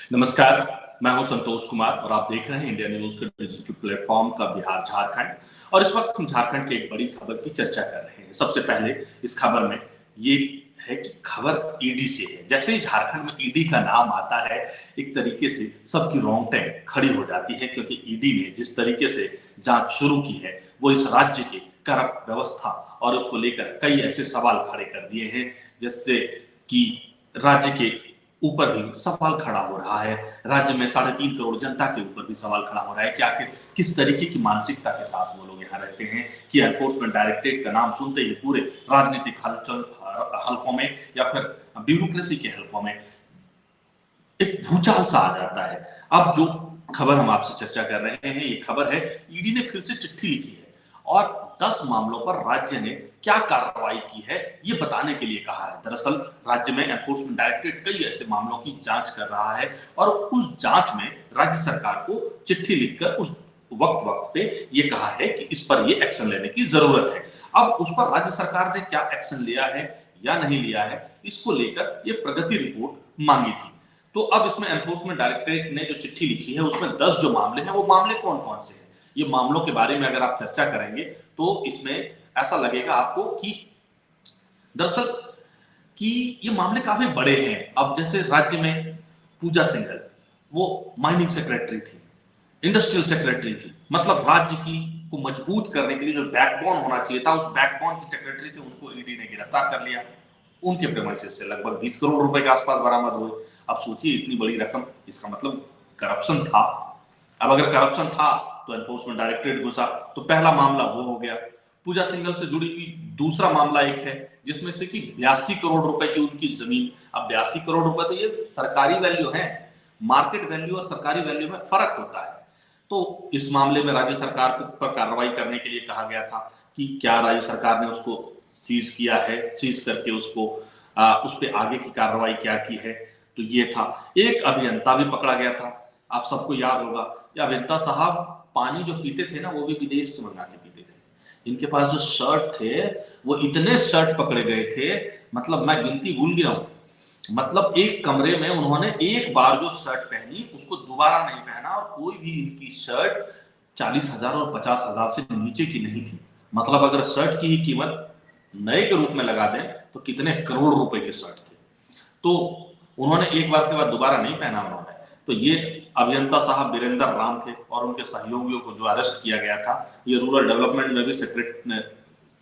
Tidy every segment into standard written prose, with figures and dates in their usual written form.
नमस्कार, मैं हूं संतोष कुमार और आप देख रहे हैं इंडिया न्यूज के डिजिटल प्लेटफॉर्म का बिहार झारखंड। और इस वक्त हम झारखंड के एक बड़ी खबर की चर्चा कर रहे हैं। सबसे पहले इस खबर में ये है कि खबर ईडी से है। जैसे ही झारखंड में ईडी का नाम आता है, एक तरीके से सबकी रोंगटें खड़ी हो जाती है, क्योंकि ईडी ने जिस तरीके से जांच शुरू की है वो इस राज्य की करप्ट व्यवस्था और उसको लेकर कई ऐसे सवाल खड़े कर दिए हैं, जिससे कि राज्य के ऊपर भी सवाल खड़ा हो रहा है। राज्य में 3.5 करोड़ जनता के ऊपर भी सवाल खड़ा हो रहा है कि आखिर किस तरीके की मानसिकता के साथ वो लोग यहाँ रहते हैं कि एनफोर्समेंट डायरेक्टरेट का नाम सुनते ही पूरे राजनीतिक हलकों में या फिर ब्यूरोक्रेसी के हलकों में एक भूचाल सा आ जाता है। अब जो खबर हम आपसे चर्चा कर रहे हैं, ये खबर है ईडी ने फिर से चिट्ठी लिखी है और 10 मामलों पर राज्य ने क्या कार्रवाई की है ये बताने के लिए कहा है। दरअसल राज्य में एनफोर्समेंट डायरेक्टरेट कई ऐसे मामलों की जांच कर रहा है और उस जांच में राज्य सरकार को चिट्ठी लिखकर उस वक्त वक्त पे ये कहा है कि इस पर ये एक्शन लेने की जरूरत है। अब उस पर राज्य सरकार ने क्या एक्शन लिया है या नहीं लिया है, इसको लेकर ये प्रगति रिपोर्ट मांगी थी। तो अब इसमें एनफोर्समेंट डायरेक्टरेट ने जो चिट्ठी लिखी है उसमें 10 जो मामले हैं वो मामले कौन कौन से हैं, ये मामलों के बारे में अगर आप चर्चा करेंगे तो इसमें ऐसा लगेगा आपको कि दरअसल कि ये मामले काफी बड़े हैं। अब जैसे राज्य में पूजा सिंघल वो माइनिंग सेक्रेटरी थी, इंडस्ट्रियल सेक्रेटरी थी, मतलब राज्य की को मजबूत करने के लिए जो बैकबोन होना चाहिए था उस बैकबोन की सेक्रेटरी थी, उनको ईडी ने गिरफ्तार कर लिया। उनके प्रेमाइसेस से लगभग 20 करोड़ रुपए के आसपास बरामद हुए। अब सोचिए इतनी बड़ी रकम, इसका मतलब करप्शन था। अब अगर करप्शन था तो एनफोर्समेंट डायरेक्टरेट घुसा, तो पहला मामला वो हो गया। पूजा सिंघल से जुड़ी हुई दूसरा मामला एक है जिसमें से कि 82 करोड़ रुपए की उनकी जमीन। अब 82 करोड़ रुपए तो ये सरकारी वैल्यू है, मार्केट वैल्यू और सरकारी वैल्यू में फर्क होता है। तो इस मामले में राज्य सरकार को पर कार्रवाई करने के लिए कहा गया था कि क्या राज्य सरकार ने उसको सीज किया है, सीज करके उसको उस पर आगे की कार्रवाई क्या की है। तो ये था। एक अभियंता भी पकड़ा गया था। आप सबको याद होगा ये अभियंता साहब पानी जो पीते थे ना वो भी विदेश से मंगा के पीते थे। इनके पास जो शर्ट थे वो इतने शर्ट पकड़े गए थे, मतलब मैं गिनती भूल गया हूं। मतलब एक कमरे में उन्होंने एक बार जो शर्ट पहनी उसको दोबारा नहीं पहना और कोई भी इनकी शर्ट 40,000 और 50,000 से नीचे की नहीं थी। मतलब अगर शर्ट की ही कीमत नए के रूप में लगा दें तो कितने करोड़ रुपए के शर्ट थे। तो उन्होंने एक बार के बाद दोबारा नहीं पहना उन्होंने। तो ये अभियंता साहब वीरेंद्र राम थे और उनके सहयोगियों को जो अरेस्ट किया गया था, ये रूरल डेवलपमेंट में भी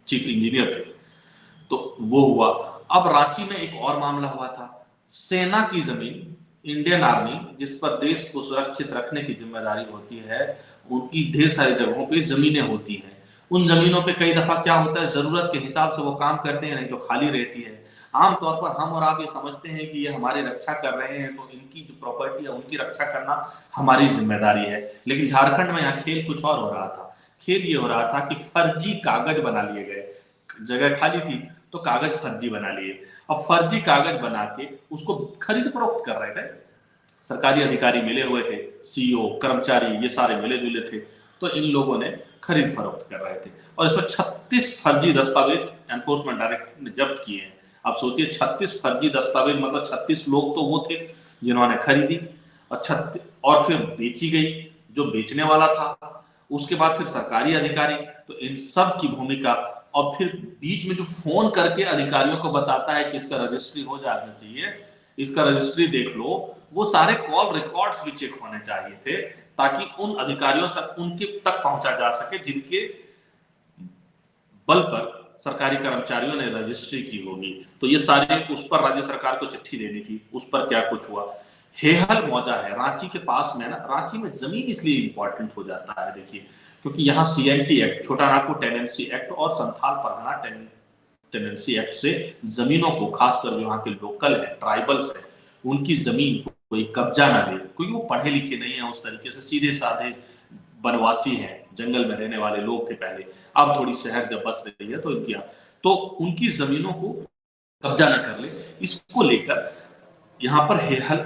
चीफ इंजीनियर थे। तो वो हुआ। अब रांची में एक और मामला हुआ था। सेना की जमीन, इंडियन आर्मी जिस पर देश को सुरक्षित रखने की जिम्मेदारी होती है, उनकी ढेर सारी जगहों पे जमीनें होती हैं। उन जमीनों पे कई दफा क्या होता है, जरूरत के हिसाब से वो काम करते हैं, नहीं तो खाली रहती है। आमतौर पर हम और आप ये समझते हैं कि ये हमारी रक्षा कर रहे हैं तो इनकी जो प्रॉपर्टी है उनकी रक्षा करना हमारी जिम्मेदारी है। लेकिन झारखंड में यहाँ खेल कुछ और हो रहा था। खेल ये हो रहा था कि फर्जी कागज बना लिए गए। जगह खाली थी तो कागज फर्जी बना लिए। अब फर्जी कागज बना के उसको खरीद फरोख्त कर रहे थे। सरकारी अधिकारी मिले हुए थे, सीईओ, कर्मचारी, ये सारे मिले जुले थे। तो इन लोगों ने खरीद फरोख्त कर रहे थे और इसमें 36 फर्जी दस्तावेज एनफोर्समेंट डायरेक्टरेट ने जब्त किए हैं। अब सोचिए 36 फर्जी दस्तावेज, मतलब 36 लोग तो वो थे जिन्होंने खरीदी और फिर बेची गई जो बेचने वाला था। उसके बाद फिर सरकारी अधिकारी, तो इन सब की भूमिका। और फिर बीच में जो फोन करके अधिकारियों को बताता है कि इसका रजिस्ट्री हो जाना चाहिए, इसका रजिस्ट्री देख लो, वो सारे कॉल रिकॉर्ड्स भी चेक होने चाहिए थे ताकि उन अधिकारियों तक उनके तक पहुंचा जा सके जिनके बल पर सरकारी कर्मचारियों ने रजिस्ट्री की होगी। तो ये सारे उस पर राज्य सरकार को चिट्ठी देनी थी। उस पर क्या कुछ हुआ। हेहल मौजा है रांची के पास में ना। रांची में जमीन इसलिए इंपॉर्टेंट हो जाता है देखिए, क्योंकि यहाँ सीएनटी एक्ट, छोटा नागपुर टेनेंसी एक्ट और संथाल परगना टेनेंसी एक्ट से जमीनों को, खासकर जो यहाँ के लोकल है, ट्राइबल्स है, उनकी जमीन को कोई कब्जा ना दे, क्योंकि वो पढ़े लिखे नहीं है उस तरीके से, सीधे साधे वनवासी हैं, जंगल में रहने वाले लोग थे पहले। अब थोड़ी शहर जब बस रही है तो उनकी जमीनों को कब्जा न कर ले, इसको लेकर यहाँ पर हेहल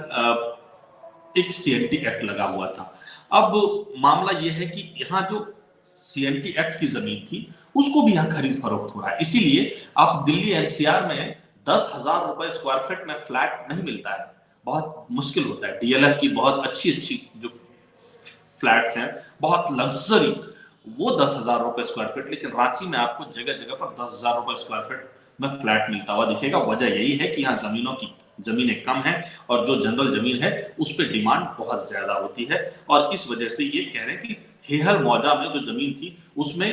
एक सीएनटी एक्ट लगा हुआ था। अब मामला यह है कि यहाँ जो सीएनटी एक्ट की जमीन थी उसको भी यहाँ खरीद फरोख्त हो रहा है। इसीलिए आप दिल्ली एनसीआर में 10,000 रुपए स्क्वायर फीट में फ्लैट नहीं मिलता है, बहुत मुश्किल होता है। डीएलएफ की बहुत अच्छी अच्छी जो फ्लैट्स हैं, बहुत लग्जरी, वो 10,000 रुपए स्क्वायर फीट, लेकिन रांची में आपको जगह जगह पर 10,000 रुपए स्क्वायर फीट में फ्लैट मिलता हुआ दिखेगा। वजह यही है कि यहाँ जमीनें कम हैं और जो जनरल जमीन है उस पर डिमांड बहुत ज्यादा होती है। और इस वजह से ये कह रहे हैं कि हेहल मौजा में जो जमीन थी उसमें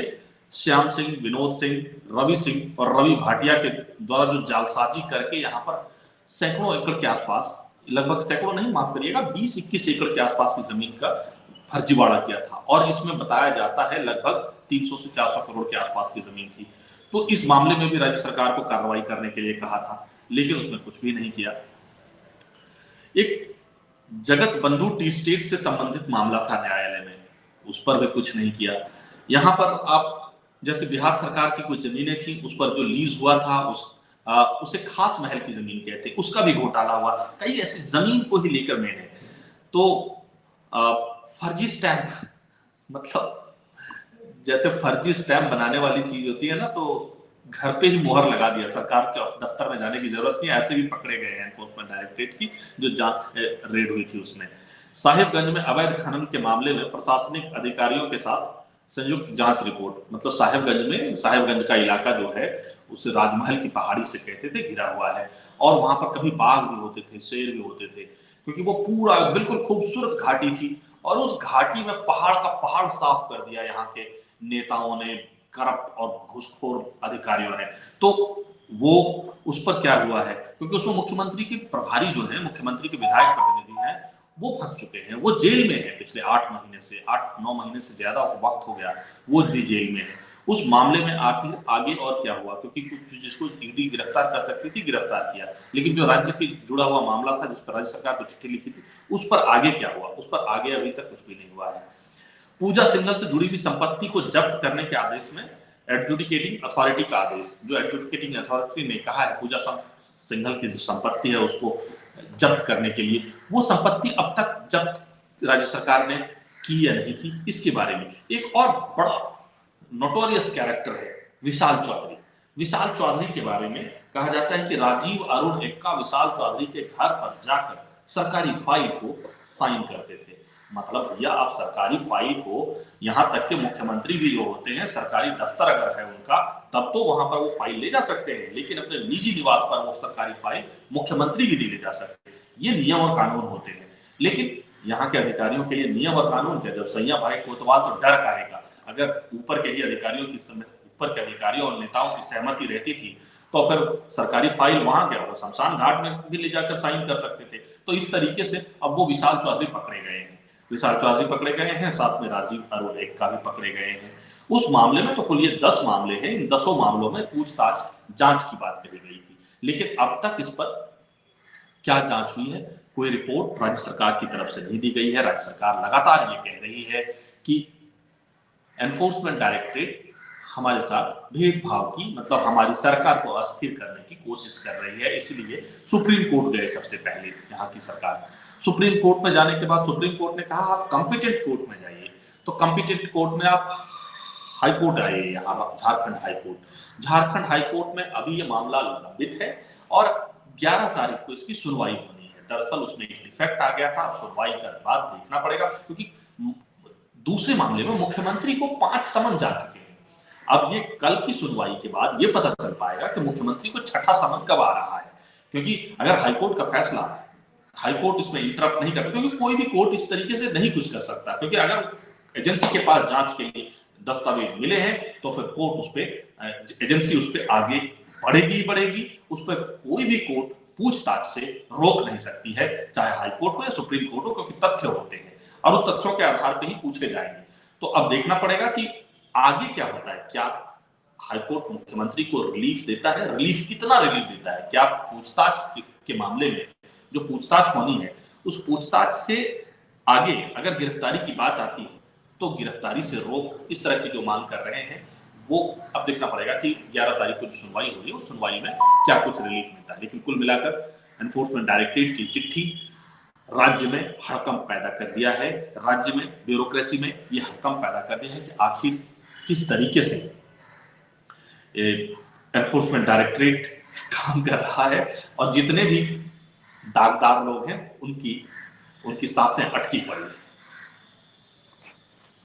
श्याम सिंह, विनोद सिंह, रवि सिंह और रवि भाटिया के द्वारा जो जालसाजी करके यहाँ पर सैकड़ों एकड़ के आसपास, लगभग सैकड़ों नहीं, माफ करिएगा, 20-21 एकड़ के आसपास की जमीन का फर्जीवाड़ा किया था। और इसमें बताया जाता है लगभग 300 से 400 करोड़ के आसपास की जमीन थी। तो इस मामले में भी राज्य सरकार को कार्रवाई करने के लिए कहा था, लेकिन उसने कुछ भी नहीं किया। एक जगत बंधु टी स्टेट से संबंधित मामला था न्यायालय में, उस पर भी कुछ नहीं किया। यहाँ पर आप जैसे बिहार सरकार की कुछ जमीनें थी, उस पर जो लीज हुआ था उसे खास महल की जमीन कहते, उसका भी घोटाला हुआ। कई ऐसी जमीन को ही लेकर मैंने तो फर्जी स्टैंप, मतलब जैसे फर्जी स्टैंप बनाने वाली चीज होती है ना, तो घर पे ही मोहर लगा दिया, सरकार के दफ्तर में जाने की जरूरत नहीं, ऐसे भी पकड़े गए हैं एनफोर्समेंट डायरेक्टरेट की जो रेड हुई थी उसमें। साहिबगंज में अवैध खनन के मामले में प्रशासनिक अधिकारियों के साथ संयुक्त जांच रिपोर्ट, मतलब साहिबगंज का इलाका जो है उसे राजमहल की पहाड़ी से कहते थे घिरा हुआ है, और वहां पर कभी बाघ भी होते थे, शेर भी होते थे, क्योंकि वो पूरा बिल्कुल खूबसूरत घाटी थी। और उस घाटी में पहाड़ का पहाड़ साफ कर दिया यहाँ के नेताओं ने, करप्ट और घूसखोर अधिकारियों ने। तो वो उस पर क्या हुआ है, क्योंकि उसमें मुख्यमंत्री के प्रभारी जो है, मुख्यमंत्री के विधायक प्रतिनिधि हैं, वो फंस चुके हैं, वो जेल में है पिछले 8-9 महीने से ज्यादा वक्त हो गया, वो भी जेल में है। उस मामले में आखिर आगे और क्या हुआ, क्योंकि कुछ जिसको ईडी गिरफ्तार कर सकती थी गिरफ्तार किया, लेकिन जो राज्य के जुड़ा हुआ मामला था जिस पर राज्य सरकार को चिट्ठी लिखी थी, उस पर आगे क्या हुआ, उस पर आगे अभी तक कुछ भी नहीं हुआ है। पूजा सिंघल से जुड़ी हुई संपत्ति को जब्त करने के आदेश में एडजुडिकेटिंग अथॉरिटी का आदेश, जो एडजुडिकेटिंग अथॉरिटी ने कहा है पूजा सिंघल की जो संपत्ति है उसको जब्त करने के लिए, वो संपत्ति अब तक जब्त राज्य सरकार ने की या नहीं की, इसके बारे में। एक और बड़ा नोटोरियस कैरेक्टर है विशाल चौधरी। विशाल चौधरी के बारे में कहा जाता है कि राजीव अरुण एक्का विशाल चौधरी के घर पर जाकर सरकारी फाइल को साइन करते थे। मतलब भैया, आप सरकारी फाइल को, यहां तक के मुख्यमंत्री भी जो होते हैं, सरकारी दफ्तर अगर है उनका, तब तो वहां पर वो फाइल ले जा सकते हैं, लेकिन अपने निजी निवास पर वो सरकारी फाइल मुख्यमंत्री भी नहीं ले जा सकते। ये नियम और कानून होते हैं। लेकिन यहाँ के अधिकारियों के लिए नियम और कानून क्या, जब सैया भाई कोतवाल तो डर काहेगा। अगर ऊपर के ही अधिकारियों की, ऊपर के अधिकारियों और नेताओं की सहमति रहती थी, तो फिर सरकारी फाइल वहां क्या, वो शमशान घाट में भी ले जाकर साइन कर सकते थे। तो इस तरीके से अब वो विशाल चौधरी पकड़े गए हैं, विशाल चौधरी पकड़े गए हैं, साथ में राजीव अरुण एक्का भी पकड़े गए हैं। उस मामले में तो कुल ये 10 मामले हैं, इन 10 मामलों में पूछताछ जांच की बात कही गई थी, लेकिन अब तक इस पर क्या जांच हुई है, कोई रिपोर्ट राज्य सरकार की तरफ से नहीं दी गई है। राज्य सरकार लगातार ये कह रही है कि एनफोर्समेंट डायरेक्टरेट हमारे साथ भेदभाव की, मतलब हमारी सरकार को अस्थिर करने की कोशिश कर रही है, इसलिए सुप्रीम कोर्ट गए सबसे पहले यहाँ की सरकार। सुप्रीम कोर्ट में जाने के बाद सुप्रीम कोर्ट ने कहा आप कॉम्पिटेंट कोर्ट में जाइए, तो कॉम्पिटेंट कोर्ट में आप हाई कोर्ट आए, यहाँ Jharkhand high court. Jharkhand high court में अभी ये मामला लंबित है और 11 तारीख को इसकी सुनवाई होनी है। दरअसल उसमें एक डिफेक्ट आ गया था, सुनवाई का बाद देखना पड़ेगा, क्योंकि दूसरे मामले में मुख्यमंत्री को 5 समन जा चुके हैं। अब ये कल की सुनवाई के बाद ये पता चल पाएगा कि मुख्यमंत्री को 6ठा समन कब आ रहा है, क्योंकि अगर हाईकोर्ट का फैसला है, हाईकोर्ट इसमें इंटरप्ट नहीं करता, क्योंकि कोई भी कोर्ट इस तरीके से नहीं कुछ कर सकता, क्योंकि अगर एजेंसी के पास जांच के लिए दस्तावेज मिले हैं तो फिर कोर्ट उस पर, एजेंसी उस पर आगे बढ़ेगी, उस पर कोई भी कोर्ट पूछताछ से रोक नहीं सकती है, चाहे हाईकोर्ट हो या सुप्रीम कोर्ट हो, क्योंकि तथ्य होते हैं और उस तथ्यों के आधार पर ही पूछे जाएंगे। तो अब देखना पड़ेगा कि आगे क्या होता है, क्या हाईकोर्ट मुख्यमंत्री को रिलीफ देता है, रिलीफ कितना रिलीफ देता है, क्या पूछताछ के मामले में जो पूछताछ होनी है उस पूछताछ से आगे अगर गिरफ्तारी की बात आती है तो गिरफ्तारी से रोक, इस तरह की जो मांग कर रहे हैं वो अब देखना पड़ेगा कि 11 तारीख को जो सुनवाई हो रही है उस सुनवाई में क्या कुछ रिलीफ मिलता है। लेकिन कुल मिलाकर एनफोर्समेंट डायरेक्टरेट की चिट्ठी राज्य में हड़कंप पैदा कर दिया है, राज्य में ब्यूरोक्रेसी में यह हड़कंप पैदा कर दिया है कि आखिर किस तरीके से एनफोर्समेंट डायरेक्टरेट काम कर रहा है, और जितने भी दागदार लोग हैं, उनकी सांसें अटकी पड़ी है।